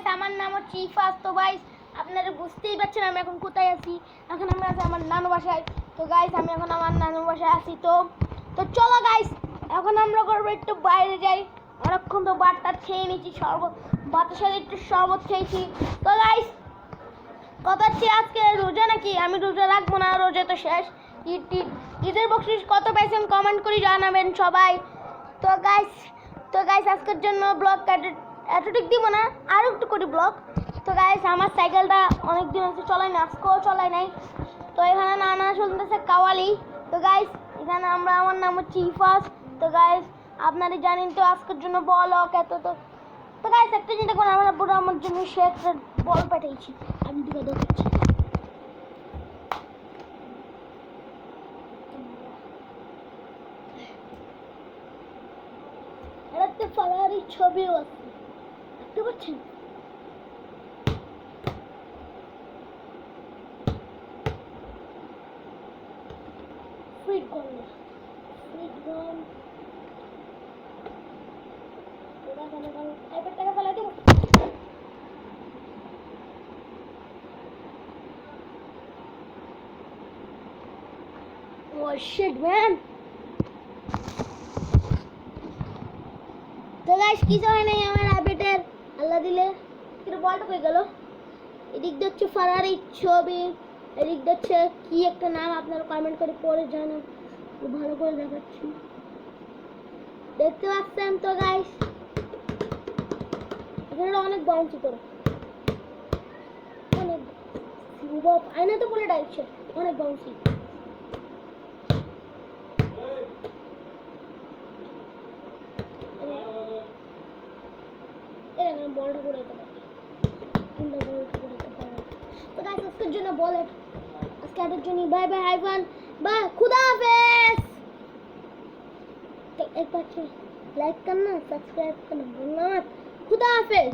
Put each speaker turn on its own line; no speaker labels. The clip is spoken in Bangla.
গাইস আমার নাম হচ্ছে ইফাজ। তো গাইস আপনারা বুঝতেই পারছেন আমি এখন কোথায় আছি। এখন আমি আছি আমার নানু বাসায়। তো গাইস আমি এখন আমার নানু বাসায় আছি। তো তো চলো গাইস এখন আমরা করবো একটু বাইরে যাই। অনেকক্ষণ তো বারটা খেয়ে নিয়েছি, শরবত ভাতের সাথে একটু শরবত খেয়েছি। তো গাইস কথা হচ্ছে আজকে রোজা নাকি, আমি রোজা রাখবো না, রোজা তো শেষ। ঈদের বকশিশ কত পাইছেন কমেন্ট করে জানাবেন সবাই। তো গাইস আজকের জন্য ব্লগ এতটুক দিব না, আরও একটু করি ব্লগ। তো গাইস আমার সাইকেলটা অনেক দিন হচ্ছে চলাই না, আজকেও চলাই নাই। তো এখানে নানা শুনতেছে কাওয়ালি। তো গাইস এখানে আমার নাম হচ্ছে ইফাজ। তো গাইস আপনারা জানেন তো আজকের জন্য ব্লগ এত। তো গাইস একটা চিন্তা করুন, আমার পুরো আমার জন্য সে একটা বল পাঠিয়েছি, আমি দিকে দেখাচ্ছি। একটা ফারারি ছবিও আছে, দেখতে পাচ্ছেন? ফ্রিড গন আইপ্যাডটাকে ফেলাই দেবো। Oh shit man. তো গাইস কিছু হয় নাই আমার আইপ্যাডের, আল্লাহ দিলে কিন্তু বলটা কই গেল। এদিক হচ্ছে ফারারি ছবি, এদিক হচ্ছে কি একটা নাম, আপনারা কমেন্ট করে পড়ে জানান, ভালো করে দেখাচ্ছি। দেখতে পাচ্ছেন তো গাইস এখানে অনেক বাউন্সি করে, অনেক আয়না তো বলে ডাকছে, অনেক বাউন্সি। বলটা করে দিতে পারি, তো গাইস আজকের জন্য বল, আজকে এটার জন্য বাই বাই, হাইফান বাই, खुदा हाफिज। एक बार लाइक करना, सब्सक्राइब करना भूलना मत। खुदा हाफिज।